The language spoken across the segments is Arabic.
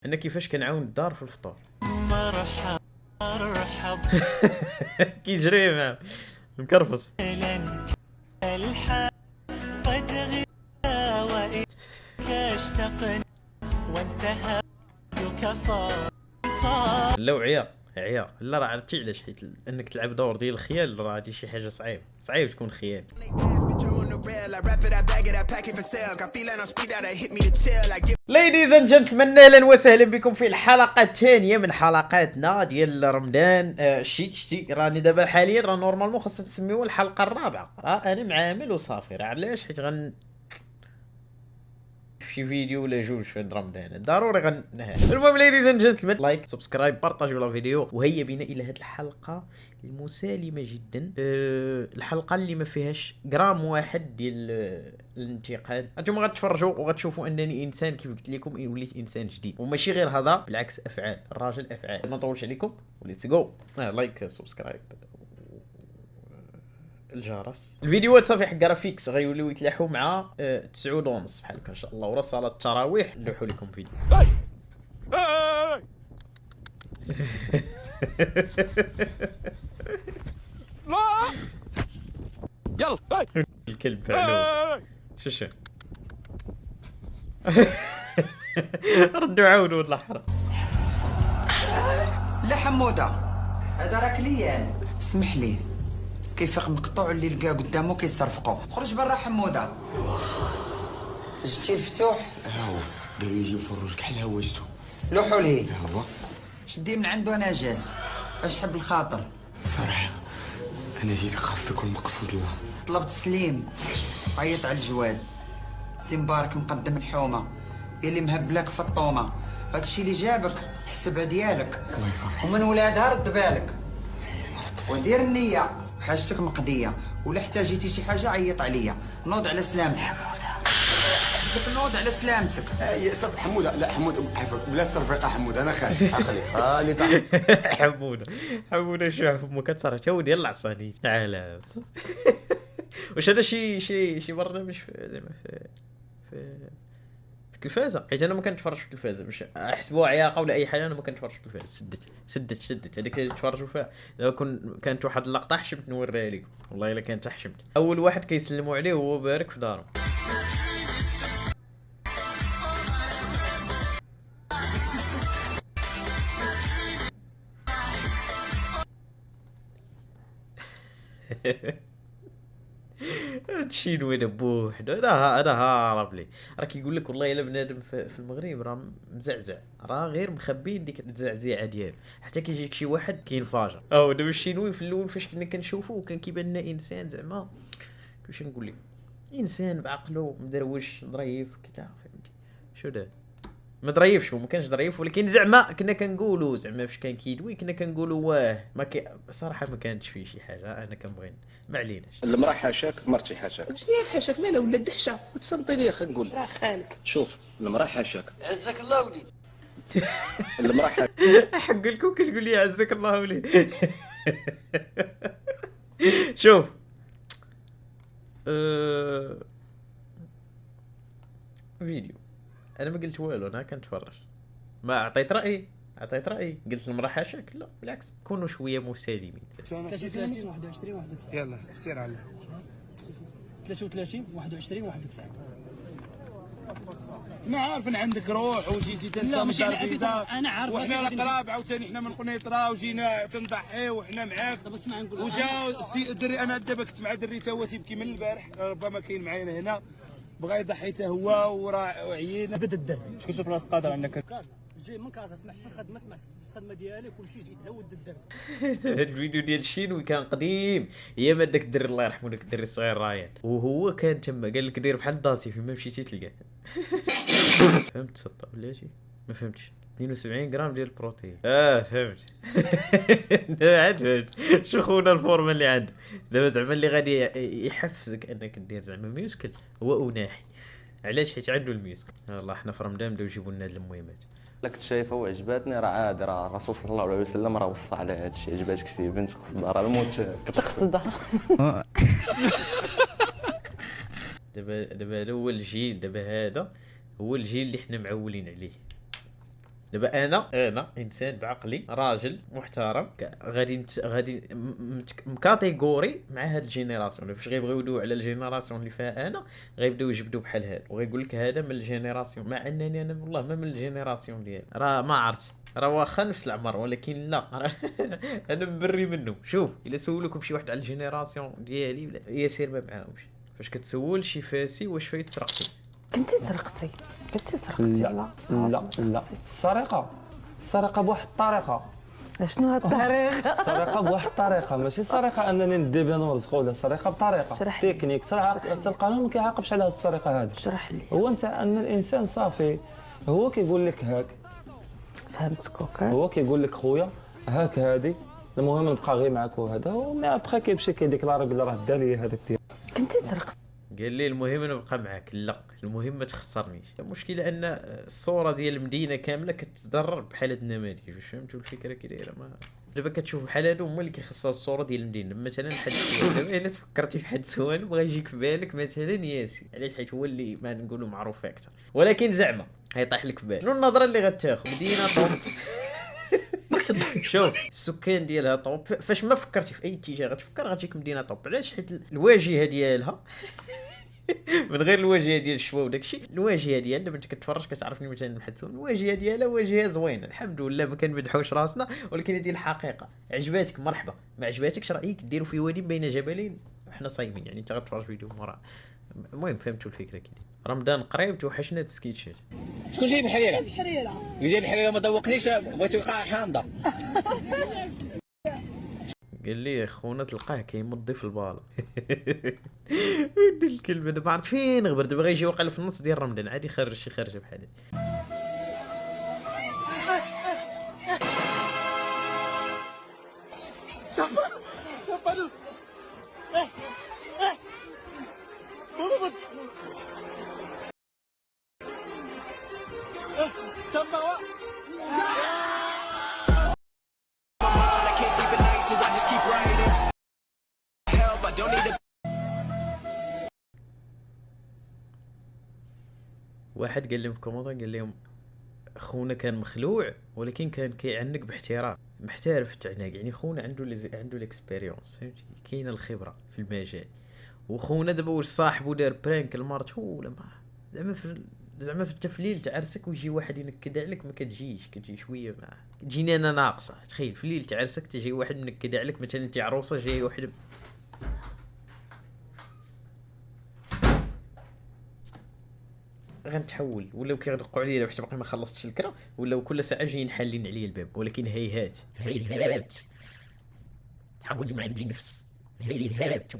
انا كيفاش كنعاون الدار في الفطور. مرحب مرحب كيجري معاه مكرفص. الحال قد غدا وإليك اشتقنا وانتهى صار لا عيا لا راه عرفتي علاش؟ حيت انك تلعب دور ديال الخيال راه هادي شي حاجه صعيب تكون خيال. ليديز اند جنتلمان، اهلا وسهلا بكم في الحلقه الثانيه من حلقاتنا ديال رمضان. شتي راني دابا حاليا راه نورمالمون خاصها تسميوها الحلقه الرابعه. انا معامل وصافي. راه علاش؟ حيت شي فيديو ولا جوج في رمضان ضروري غنهار. المهم ليديز اند جنتلمان، لايك سبسكرايب بارطاجيو لا فيديو. وهيا بنا الى هذه الحلقه المسالمه جدا، الحلقه اللي ما فيهاش جرام واحد ديال الانتقاد. انتم غتفرجوا وغتشوفوا انني انسان كيف قلت لكم، وليت انسان جديد وماشي غير هذا، بالعكس افعال الراجل افعال. ما نطولش عليكم وليتس جو. لايك سبسكرايب الجرس. الفيديوهات صافي حق رافيكس غيوليو يتلاحوا مع 9:30 بحال هكا ان شاء الله، ورا صلاه التراويح نلوحوا لكم فيديو. يلا الكلب فعلوه. شو ردوا عاونوا الاحرى. لا حموده، هذا راك ليان. اسمح لي، كيفاق مقطوع اللي لقاه قدامه كيصرفقو. خرج برا حموده. جبتي الفتوح؟ ها هو قالوا يجي يفرج كحل هوجته. لوحوا ليه. ها هو شدي من عنده انا جات. اش حب الخاطر. صراحه انا جيت خاص يكون مقصود الله. طلبت سليم، عيط على الجواد. سي مبارك مقدم الحومه، يلي مهبلك في الطومه. هادشي اللي جابك حسبها ديالك، الله يفرح. ومن ولادها رد بالك ودير النيه. حاجتك مقضيه، ولا احتاجيتي شي حاجه عيط عليا. نوض على سلامتك. نوض على سلامتك. يا صاحب حموده، لا حمود عفوا بلا الترفيقه. حموده انا خايف. خليك خلي حموده شو فمك كتصرف تو ديال العصاني. تعال واش هذا شي برنامج زعما في التلفازه؟ حيت انا ما كنتفرجش في التلفازه، باش احسبوها عياقه ولا اي حاجه. انا ما كنتفرجش في التلفازه. سدت هذيك اللي تفرجوا فيها. لو كانت واحد اللقطه حشمت نوريها لكم، والله الا كانت حشمت. اول واحد كيسلموا عليه وهو بارك في دارو. هادشي وين بوحدو. انا هارب لي. راه كيقول لك والله الا بنادم في المغرب راه مزعزع، راه غير مخبين ديك التزعزيعه ديالو، حتى كيجيك شي واحد كينفجر. دابا الشينوي في الاول فاش كنا كنشوفو كان كيبان لنا انسان زعما كيفاش نقول لك، انسان بعقلو مدروش ظريف كذا، فهمتي شو دار؟ ما ظريفش، هو ما كانش ظريف، ولكن زعما كنا كنقولوا زعما فاش كان كيدوي كنا كنقولوا واه صراحه ما كانتش فيه شي حاجه. انا كنبغي ما عليناش. المراه حاشاك مرتي حاشاك. شنو هي الحشاك مالها ولا الدحشه؟ تصنتي لي خلينا نقول راه خالك. شوف المراه حاشاك. عزك الله وليد. المراه حاشاك. حق لكم كتقول لي عزك الله ولي. شوف فيديو انا ما قلت والو، انا كنتفرج. ما عطيت رايي قلت المراه حاشاك؟ لا بالعكس، كونوا شويه مسالمين. 33 21 91. يلا سير على 33 21 91. انا عارف ان عندك روح وجيتي لا ماشي انا عارف وحنا القراب عاوتاني حنا من قنيطره وجينا تنضحي وحنا معاك. طب اسمع نقول وجا الدري انا دابا كنت مع دري تا هو تيبكي من البارح، ربما كاين معايا هنا بغا يضحي حتى هو وراه عيينا. بدا الدرب شكون شوف راس قادر انك جاي من كازا سمحت في الخدمه، سمحت في الخدمه ديالك كلشي جيت عاود الدرب. هاد الفيديو ديال الشينوي كان قديم، هي ما داك الدري الله يرحمه، داك الدري الصغير رايان، وهو كان تما قال لك دير بحال داسي فين ما مشيتي تلقاه. فهمت سطا بلاتي؟ ما فهمتش. 72 غرام ديال البروتين. فهمت. دابا عاد فهمت شو خونا الفورمه اللي عنده دابا، زعما اللي غادي يحفزك انك دير زعما ميوسكل هو اناحي. علاش؟ حيت عنده الميوسكل. والله حنا في رمضان بداو يجيبوا لنا هاد المهمات. كنت شايفه وعجباتني، راه عادي، راه الرسول صلى الله عليه وسلم راه وصى على هذا الشيء. عجباتك شي بنت راه الموت تقصدها. دابا هذا هو الجيل، دابا هذا هو الجيل اللي حنا معولين عليه. دابا انا انسان بعقلي راجل محترم غادي مكاتيغوري مع هاد الجينيراسيون. فاش غيبغيو يدويو على الجينيراسيون اللي فيها انا غيبداو يجبدوا بحال هذا وغيقول لك هذا من الجينيراسيون، مع انني انا والله ما من الجينيراسيون ديالي. راه ما عرفت، راه واخا نفس العمر ولكن لا انا مبري منه. شوف الا سولوكم شي واحد على الجينيراسيون ديالي ولا ياسير ما معاهمش. فاش كتسول شي فاسي واش فايت سرقتي كنتي سرقتي لا السرقه بواحد الطريقه. شنو هاد الطريقه؟ السرقه بواحد الطريقه، ماشي السرقه انني ندي ونرزق، ولا السرقه بطريقه شرح لي. تكنيك. حتى القانون ما كيعاقبش على هاد السرقه هذه. شرح لي. هو انت ان الانسان صافي هو كيقول لك هاك، فهمتك اوكي. هو كيقول لك خويا هاك هادي، المهم نبقى غير معاك وهذا، ومي ابخي كيمشي كيديكلاري بلي راه دا لي هذاك ديال. كنتي سرقت. قال لي المهم نبقى معاك، لا المهم ما تخسرنيش. المشكله ان الصوره ديال المدينه كامله كتضرر بحال هاد النماذج. واش فهمتوا الفكره كي دايره؟ ما دابا كتشوف بحال هادو هما اللي كيخسروا الصوره ديال المدينه. مثلا حد دابا الا تفكرتي في حد سؤال بغا يجيك في بالك مثلا ياسي، علاش؟ حيت هو اللي ما نقولوا معروف اكثر، ولكن زعما غيطيح لك في بالك شنو النظره اللي غتاخذ مدينه طوب. شوف السكان ديالها طوب، فاش ما فكرتي في اي اتجاه غتفكر غتجيك مدينه طوب. علاش؟ حيت الواجهه ديالها من غير الواجهه ديال الشوا وداكشي، الواجهه ديال دابا انت كتفرج كتعرفني مثلا محسون الواجهه ديالها واجهه زوينه الحمد لله، ما كنمدحوش راسنا، ولكن هذه الحقيقه. عجباتك مرحبا، ما عجباتكش رايك ديروا في وادي بين جبلين وحنا صايمين، يعني انت غتفرج فيديو مورا. المهم فهمتوا الفكره كي رمضان قريب توحشنا السكيتشات. شكون جايب حريره؟ اللي جايب حريره ما ذوقنيش، بغيت يلقاها حامضه. قال لي خونا تلقاه كيمضي في البالا. ودي الكلمه ما عرفت فين غبر. دابا غيجي واقع في النص ديال رمضان عادي يخرج شي خرجه بحال هادي. واحد قال لهم في كومنتار قال لهم خونا كان مخلوع ولكن كان كيعنق باحتراف، محترف في التعناق. يعني خونا عنده الاكسبيريونس، فهمتي؟ كاينه الخبره في المجال. وخونا دابا واش صاحبو دار برانك لمرته ولا ما زعما في التفليل تاع عرسك ويجي واحد ينكد عليك ما كتجي شويه ما تجيني انا ناقصه. تخيل في ليله عرسك تجي واحد منكد عليك، مثلا انت عروسه جاي واحد غنتحول، ولاو كيغدقوا عليا باش باقي ما خلصتش الكرا، ولاو كل ساعه جايين حالين عليا الباب. ولكن هيهات تحول ما عندي نفس. هيهات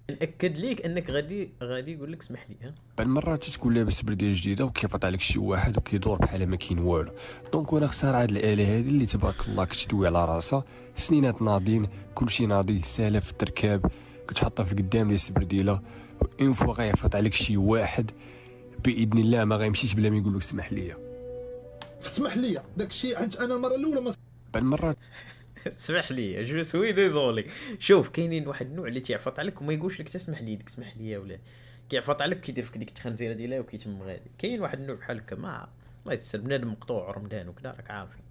ناكد ليك انك غادي يقول لك اسمح لي. بعد مرات تكون لابس برديه جديده وكيفط عليك شي واحد وكيدور بحال ما كاين والو. دونك وانا اختار هاد الاله هادي اللي تبارك الله كتدوي على راسها، سنينات ناضين، كلشي ناضي، سهله في التركاب، كتحطها في القدام ديال السبرديله، اون فوا غيفط عليك شي واحد باذن الله ما غيمشيش بلا ما يقول لك اسمح لي داكشي. حيت انا المره الاولى بعد المرات اسمح لي جو سوي ديزولي. شوف كاينين واحد النوع اللي تيعفط عليك وما يقولش لك تسمح لي، ديك اسمح لي ولا كيعفط عليك كيدير فيك ديك التخنزيره ديالها وكيتم غادي. كاين واحد النوع بحال هكا ما الله يستر، بنادم مقطوع رمضان وكذا راك عارفين.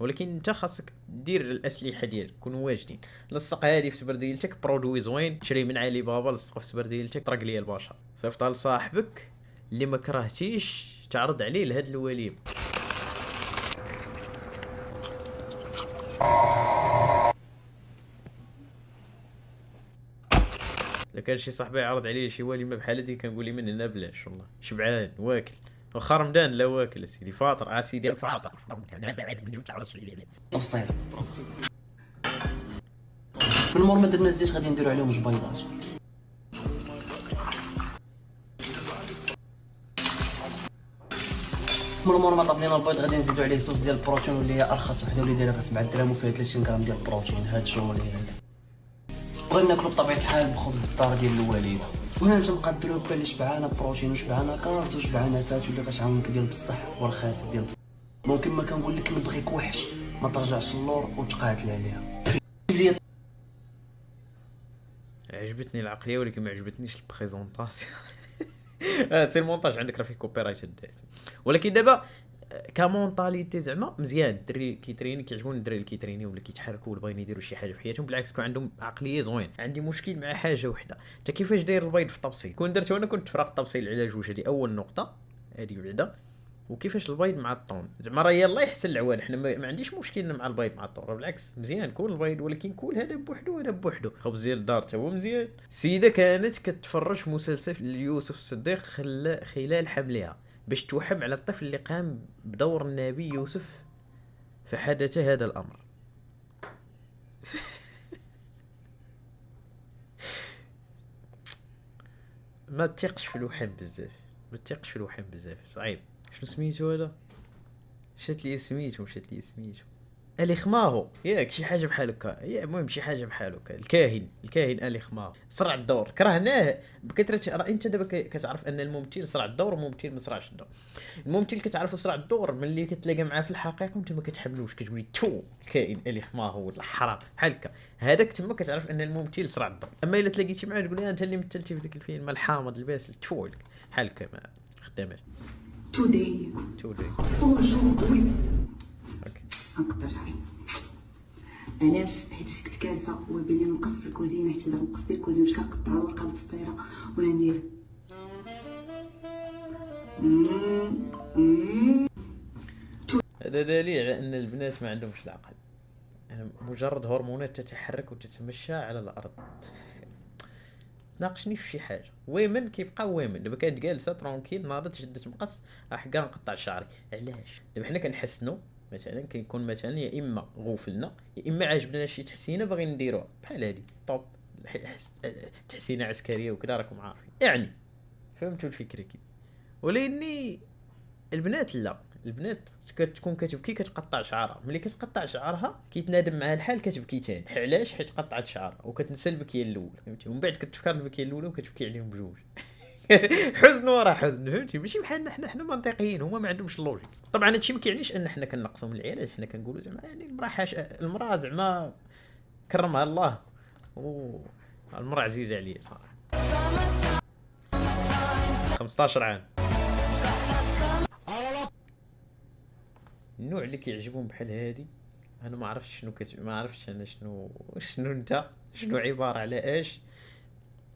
ولكن انت خاصك دير الاسلحه ديالك كونوا واجدين. لصق هذه في سبرديلتك برودوي زوين، شري من علي بابا، لصق في سبرديلتك، طرق ليا البشر، صيفطها لصاحبك اللي ما كرهتيش تعرض عليه لهاد الوليمه. اذا كان شي صاحبي يعرض عليه شي وليمه بحال هادي كنقول لي من هنا بلاش، والله شبعان واكل. واخا رمضان لا واكل سيدي، فاطر سيدي فاطر تفصيل من مور ما درنا الزيت غادي نديرو عليهم جبيضات. من مور ما طبلينا البيض غادي نزيدو عليه صوص ديال البروتين واللي هي ارخص وحده واللي دايره 7 دراهم وفيها 30 غرام ديال البروتين. هاد الجو اللي هذا بغينا ناكلو بطبيعه الحال بخبز الدار ديال الوالده. وهنا انت مقدروا اللي شبعانه بروتين وشبعانه كارت وشبعانه فات واللي كتعاونك ديال بصح ورخاص ديال بصح. ممكن ما كنقول لك نبغيك وحش ما ترجعش اللور وتقاتل عليها. عجبتني العقليه ولكن ما عجبتنيش البريزونطاسيون. سي المونتاج عندك راه فيه كوبيرايت دايز. ولكن دابا كمونطاليتي زعما مزيان. الدري كيتريني كيعجبوني الدراري اللي كيتريني ولا كيتحركوا ولا باغيين يديروا شي حاجه في حياتهم، بالعكس كون عندهم عقليه زوين. عندي مشكل مع حاجه وحده، انت كيفاش داير البيض في الطبسيل؟ كون درت انا كنت فرق الطبسيل على جوج، هذه اول نقطه هذه بعدا. وكيفاش البيض مع الطون زعما راه يلاه يحسن العوان، حنا ما عنديش مشكل مع البيض مع الطون، بالعكس مزيان كل البيض، ولكن كل هذا بوحدو هذا بوحدو. خبز ديال الدار حتى هو مزيان. السيده كانت كتفرج في مسلسل ليوسف الصديق خلال حملها باش توحم على الطفل اللي قام بدور النبي يوسف، فحدث هذا الامر. ما تثقش في الوحم بزاف، ما تثقش في الوحم بزاف، صعيب. شنو سميتو هذا؟ مشات لي سميتو الي خماهو ياك، شي حاجه بحال هكا. يا المهم شي حاجه بحال هكا. الكاهن الي خماهو صرع الدور، كرهناه بكثره. راه انت دابا كتعرف ان الممثل صرع الدور والممثل ما صرعش الدور. الممثل كتعرفو صرع الدور ملي كتلاقى معاه في الحقيقه وانت ما كتحملوش، كتقولي تو الكائن الي خماهو ولا حرام بحال هكا. هذاك تما كتعرف ان الممثل صرع الدور. اما الا تلاقيتي معاه تقول انت اللي مثلتي في ذاك الفيلم الحامض الباسل تو بحال هكا، ما خداماش. Today. Bonjour. Oui. غنقطع شعري. علاش؟ حيت كنت كاسه ويبان لي نقص في الكوزينه، حيت دابا نقص ديال الكوزينه باش كنقطع الورقه بالسطيره ولا ندير هذا دليل على ان البنات ما عندهمش العقل. يعني مجرد هرمونات تتحرك وتتمشى على الارض. ناقشني في شي حاجه ويمن كيبقى ويمن. دابا كانت جالسه ترونكيل، ناضت شدت مقص راح كاع نقطع شعري. علاش؟ دابا حنا كنحسنوا مثلا، كيكون مثلا يا اما غوفلنا يا اما عجبنا شي تحسينه باغي نديروها بحال هادي طوب تحسينه عسكريه وكذا، راكم عارفين يعني. فهمتوا الفكره كده؟ ولاني البنات لا، البنات كتكون كتبكي كتقطع شعرها، ملي كتقطع شعرها كيتنادم معها الحال كتبكي ثاني. علاش؟ حيت قطعت شعرها وكتنسى البكيه الاولى، فهمتي؟ ومن بعد كتفكر البكيه الاولى وكتبكي عليهم بجوج. حزن ورا حزن، فهمتي؟ ماشي بحالنا حنا منطقيين، هما ما عندهمش اللوجيك. طبعا هادشي ما كيعنيش ان حنا كنقصوا من العيالات، حنا كنقولوا زعما يعني المراه زعما كرمها الله، المراه عزيزه عليا صراحه. 15 عام. النوع اللي كيعجبهم بحال هادي انا ما عرفتش شنو ما عرفتش انا شنو انت شنو عباره على اش،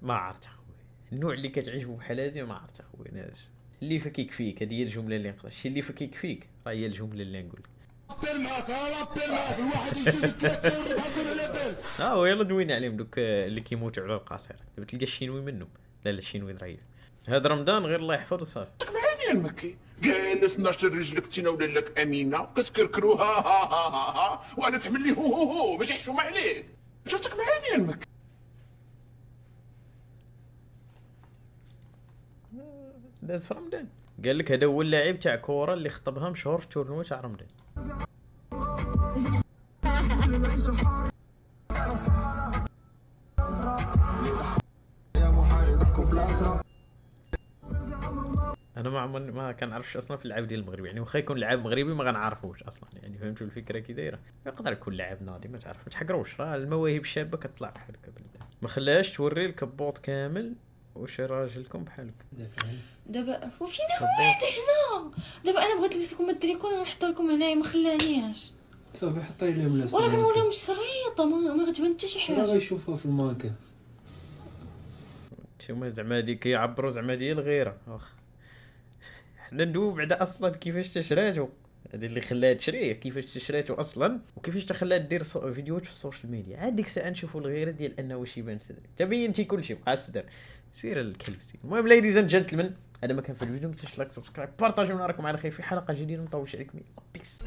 ما عرفت اخويا. النوع اللي كتعجبو بحال هادي ما عرفت اخويا. ناس اللي فيك يكفيك، هذه هي الجمله اللي نقدر. شي اللي فيك يكفيك راه هي الجمله اللي نقول لك. ويلا دوينا عليهم دوك اللي كيموتوا على القصير. دابا تلقى الشينوي منهم. لا الشينوي ضريف. هذا رمضان غير الله يحفظه صافي. يا المكي جالس ناشر رجلك تناول لك امينه كتكركروها وانا تحمل لي هو باش يحشوم عليك. شفتك معاني يا المكي. داز في رمضان قال لك هذا هو اللاعب تاع كوره اللي خطبها مشهور في تورنوا تاع رمضان. انا ما كنعرفش اصلا في اللعب ديال المغرب، يعني واخا يكون لعاب مغربي ما غنعرفوش اصلا، يعني فهمتوا الفكره كي دايره. يقدر يكون لعاب ناضي ما تعرف، ما تحقروش، راه المواهب الشابه كتطلع بحال هكا بالله. ما خلاش توري الكبوط كامل وشي راجلكم بحالك. دابا وفين هو واحد هنا؟ دابا انا بغيت نلبس لكم التريكو انا نحط لكم هنايا ما خلانيش. صافي حطي لهم ملابس. وراه كنوريهم الشريطه ما غتبان حتى شي حاجه. راه غيشوفوها في الماكا. نتوما زعما هادي كيعبروا زعما ديال الغيره. حنا ندويو بعدا اصلا كيفاش تشراتو، هذا اللي خلاها تشريه، كيفاش تشراتو اصلا وكيفاش تخلاها دير فيديوهات في السوشيال ميديا. عاد ديك الساعه نشوفوا الغيره ديال انه واش يبان صدر. تبينتي كلشي بقى الصدر سير الكلب سير. المهم ليديز اند جنتلمان هذا ما كان في الفيديو، ما تنساوش لايك سبسكرايب بارطاجيو. نراكم على خير في حلقه جديده. ما نطولش عليكم. بيس.